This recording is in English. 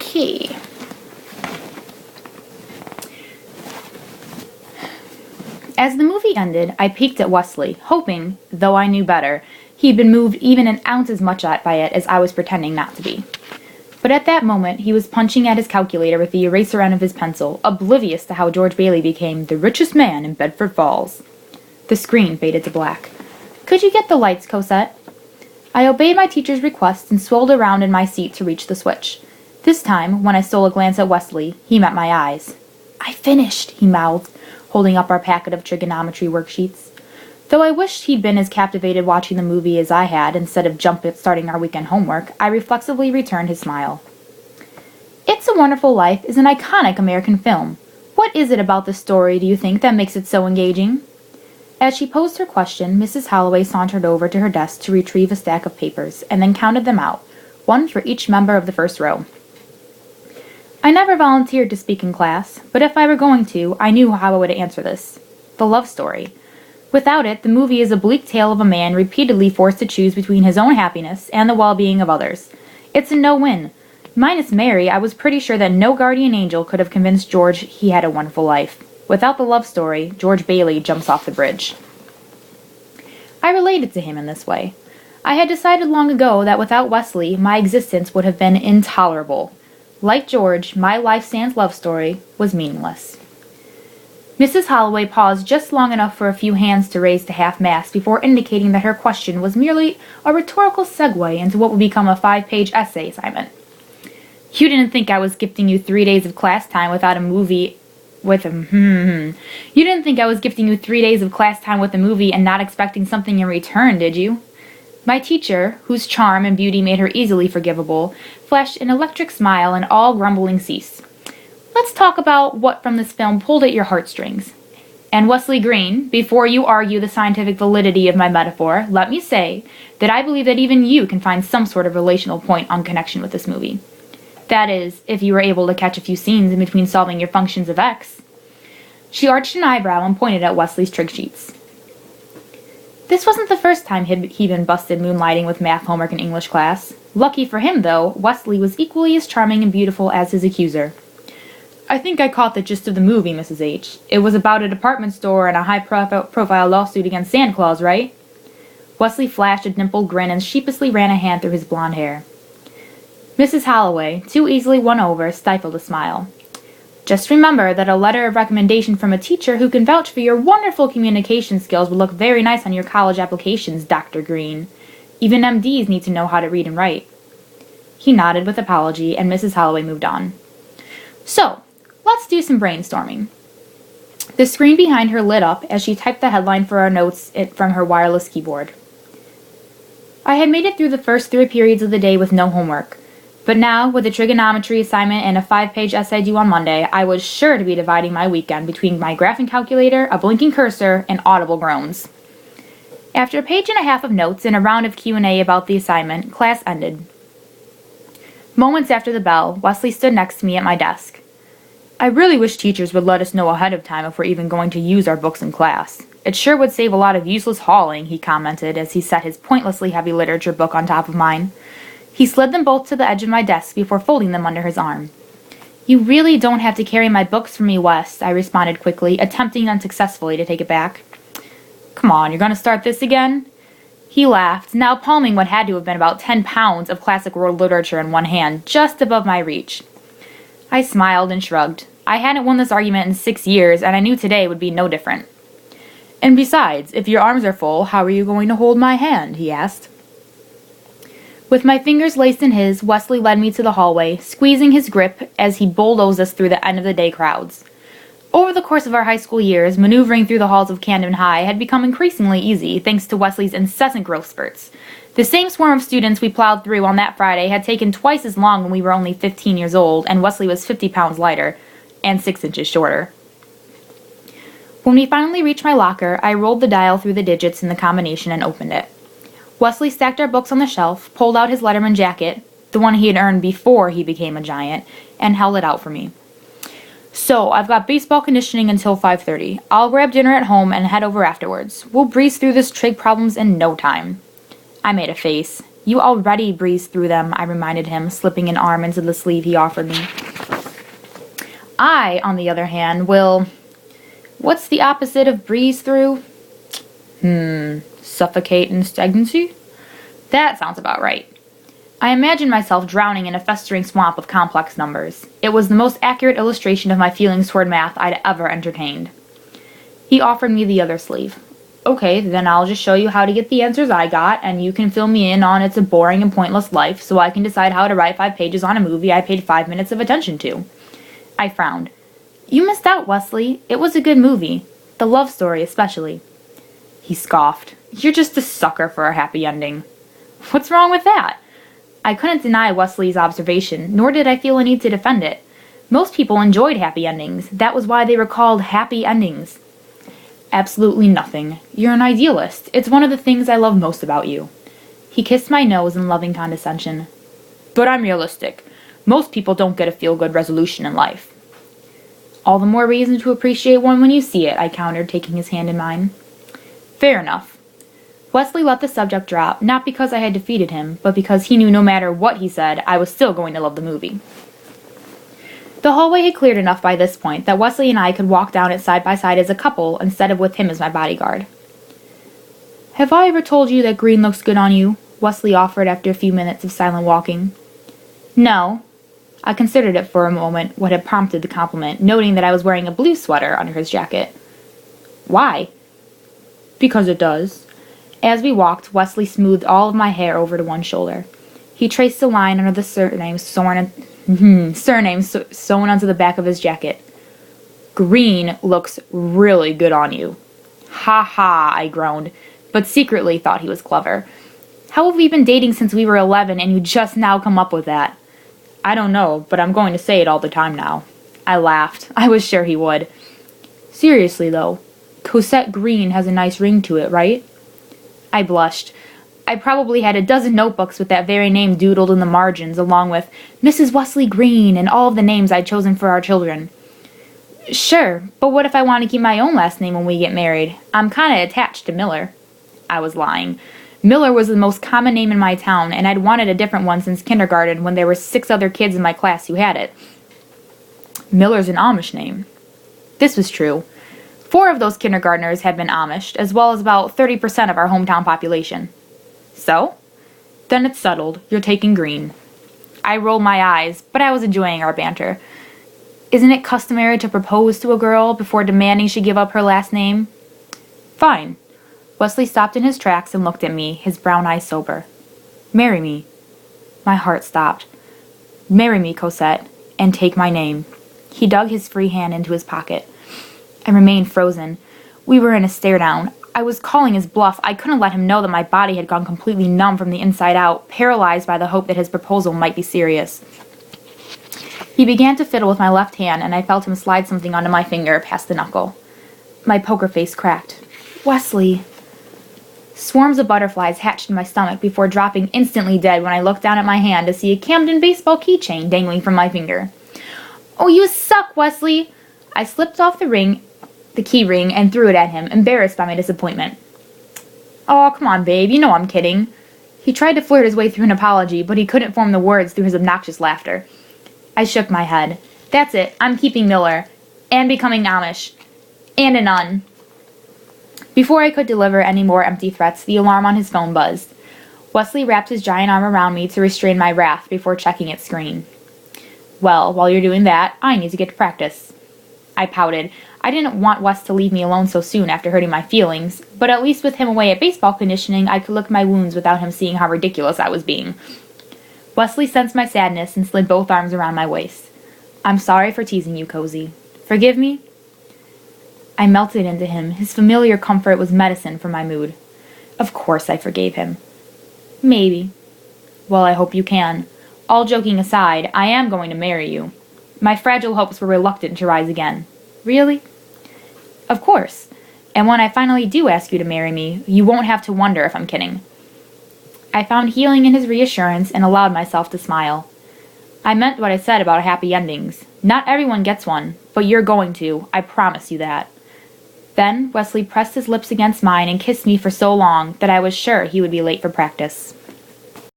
Okay. As the movie ended, I peeked at Wesley, hoping, though I knew better, he'd been moved even an ounce as much by it as I was pretending not to be. But at that moment, he was punching at his calculator with the eraser end of his pencil, oblivious to how George Bailey became the richest man in Bedford Falls. The screen faded to black. "Could you get the lights, Cosette?" I obeyed my teacher's request and swirled around in my seat to reach the switch. This time, when I stole a glance at Wesley, he met my eyes. "I finished," he mouthed, holding up our packet of trigonometry worksheets. Though I wished he'd been as captivated watching the movie as I had, instead of starting our weekend homework, I reflexively returned his smile. It's a Wonderful Life is an iconic American film. What is it about the story, do you think, that makes it so engaging? As she posed her question, Mrs. Holloway sauntered over to her desk to retrieve a stack of papers, and then counted them out, one for each member of the first row. I never volunteered to speak in class, but if I were going to, I knew how I would answer this. The love story. Without it, the movie is a bleak tale of a man repeatedly forced to choose between his own happiness and the well-being of others. It's a no-win. Minus Mary, I was pretty sure that no guardian angel could have convinced George he had a wonderful life. Without the love story, George Bailey jumps off the bridge. I related to him in this way. I had decided long ago that without Wesley, my existence would have been intolerable. Like George, my life sans love story was meaningless. Mrs. Holloway paused just long enough for a few hands to raise to half-mast before indicating that her question was merely a rhetorical segue into what would become a 5-page essay assignment. You didn't think I was gifting you 3 days of class time without a movie with a You didn't think I was gifting you 3 days of class time with a movie and not expecting something in return, did you? My teacher, whose charm and beauty made her easily forgivable, flashed an electric smile and all grumbling ceased. Let's talk about what from this film pulled at your heartstrings. And Wesley Green, before you argue the scientific validity of my metaphor, let me say that I believe that even you can find some sort of relational point on connection with this movie. That is, if you were able to catch a few scenes in between solving your functions of X. She arched an eyebrow and pointed at Wesley's trig sheets. This wasn't the first time he'd been busted moonlighting with math homework in English class. Lucky for him, though, Wesley was equally as charming and beautiful as his accuser. I think I caught the gist of the movie, Mrs. H. It was about a department store and a high-profile lawsuit against Santa Claus, right? Wesley flashed a dimpled grin and sheepishly ran a hand through his blonde hair. Mrs. Holloway, too easily won over, stifled a smile. Just remember that a letter of recommendation from a teacher who can vouch for your wonderful communication skills would look very nice on your college applications, Dr. Green. Even MDs need to know how to read and write. He nodded with apology, and Mrs. Holloway moved on. So, let's do some brainstorming. The screen behind her lit up as she typed the headline for our notes from her wireless keyboard. I had made it through the first 3 periods of the day with no homework. But now, with a trigonometry assignment and a 5-page essay due on Monday, I was sure to be dividing my weekend between my graphing calculator, a blinking cursor, and audible groans. After a page and a half of notes and a round of Q&A about the assignment, class ended. Moments after the bell, Wesley stood next to me at my desk. I really wish teachers would let us know ahead of time if we're even going to use our books in class. It sure would save a lot of useless hauling, he commented as he set his pointlessly heavy literature book on top of mine. He slid them both to the edge of my desk before folding them under his arm. You really don't have to carry my books for me, Wes, I responded quickly, attempting unsuccessfully to take it back. Come on, you're going to start this again? He laughed, now palming what had to have been about 10 pounds of classic world literature in one hand, just above my reach. I smiled and shrugged. I hadn't won this argument in 6 years, and I knew today would be no different. And besides, if your arms are full, how are you going to hold my hand? He asked. With my fingers laced in his, Wesley led me to the hallway, squeezing his grip as he bulldozed us through the end-of-the-day crowds. Over the course of our high school years, maneuvering through the halls of Camden High had become increasingly easy thanks to Wesley's incessant growth spurts. The same swarm of students we plowed through on that Friday had taken twice as long when we were only 15 years old, and Wesley was 50 pounds lighter, and 6 inches shorter. When we finally reached my locker, I rolled the dial through the digits in the combination and opened it. Wesley stacked our books on the shelf, pulled out his Letterman jacket, the one he had earned before he became a giant, and held it out for me. So, I've got baseball conditioning until 5:30. I'll grab dinner at home and head over afterwards. We'll breeze through this trig problems in no time. I made a face. You already breezed through them, I reminded him, slipping an arm into the sleeve he offered me. I, on the other hand, will... What's the opposite of breeze through? Suffocate in stagnancy? That sounds about right. I imagined myself drowning in a festering swamp of complex numbers. It was the most accurate illustration of my feelings toward math I'd ever entertained. He offered me the other sleeve. Okay, then I'll just show you how to get the answers I got, and you can fill me in on it's a boring and pointless life, so I can decide how to write 5 pages on a movie I paid 5 minutes of attention to. I frowned. You missed out, Wesley. It was a good movie. The love story, especially. He scoffed. You're just a sucker for a happy ending. What's wrong with that? I couldn't deny Wesley's observation, nor did I feel a need to defend it. Most people enjoyed happy endings. That was why they were called happy endings. Absolutely nothing. You're an idealist. It's one of the things I love most about you. He kissed my nose in loving condescension. But I'm realistic. Most people don't get a feel-good resolution in life. All the more reason to appreciate one when you see it, I countered, taking his hand in mine. Fair enough. Wesley let the subject drop, not because I had defeated him, but because he knew no matter what he said, I was still going to love the movie. The hallway had cleared enough by this point that Wesley and I could walk down it side by side as a couple instead of with him as my bodyguard. Have I ever told you that green looks good on you? Wesley offered after a few minutes of silent walking. No. I considered it for a moment what had prompted the compliment, noting that I was wearing a blue sweater under his jacket. Why? Because it does. As we walked, Wesley smoothed all of my hair over to one shoulder. He traced a line under the surname sewn onto the back of his jacket. Green looks really good on you. Ha ha, I groaned, but secretly thought he was clever. How have we been dating since we were 11 and you just now come up with that? I don't know, but I'm going to say it all the time now. I laughed. I was sure he would. Seriously, though, Cosette Green has a nice ring to it, right? I blushed. I probably had a dozen notebooks with that very name doodled in the margins, along with Mrs. Wesley Green and all of the names I'd chosen for our children. Sure, but what if I want to keep my own last name when we get married? I'm kind of attached to Miller. I was lying. Miller was the most common name in my town, and I'd wanted a different one since kindergarten when there were 6 other kids in my class who had it. Miller's an Amish name. This was true. 4 of those kindergartners had been Amished, as well as about 30% of our hometown population. So? Then it's settled. You're taking Green. I rolled my eyes, but I was enjoying our banter. Isn't it customary to propose to a girl before demanding she give up her last name? Fine. Wesley stopped in his tracks and looked at me, his brown eyes sober. Marry me. My heart stopped. Marry me, Cosette, and take my name. He dug his free hand into his pocket. I remained frozen. We were in a stare-down. I was calling his bluff. I couldn't let him know that my body had gone completely numb from the inside out, paralyzed by the hope that his proposal might be serious. He began to fiddle with my left hand, and I felt him slide something onto my finger past the knuckle. My poker face cracked. Wesley. Swarms of butterflies hatched in my stomach before dropping instantly dead when I looked down at my hand to see a Camden baseball keychain dangling from my finger. Oh, you suck, Wesley! I slipped off the key ring, and threw it at him, embarrassed by my disappointment. Oh, come on, babe, you know I'm kidding. He tried to flirt his way through an apology, but he couldn't form the words through his obnoxious laughter. I shook my head. That's it, I'm keeping Miller. And becoming Amish. And a nun. Before I could deliver any more empty threats, the alarm on his phone buzzed. Wesley wrapped his giant arm around me to restrain my wrath before checking its screen. Well, while you're doing that, I need to get to practice. I pouted. I didn't want Wes to leave me alone so soon after hurting my feelings, but at least with him away at baseball conditioning, I could lick my wounds without him seeing how ridiculous I was being. Wesley sensed my sadness and slid both arms around my waist. I'm sorry for teasing you, Cozy. Forgive me? I melted into him. His familiar comfort was medicine for my mood. Of course I forgave him. Maybe. Well, I hope you can. All joking aside, I am going to marry you. My fragile hopes were reluctant to rise again. Really? Of course. And when I finally do ask you to marry me, you won't have to wonder if I'm kidding. I found healing in his reassurance and allowed myself to smile. I meant what I said about happy endings. Not everyone gets one, but you're going to. I promise you that. Then Wesley pressed his lips against mine and kissed me for so long that I was sure he would be late for practice.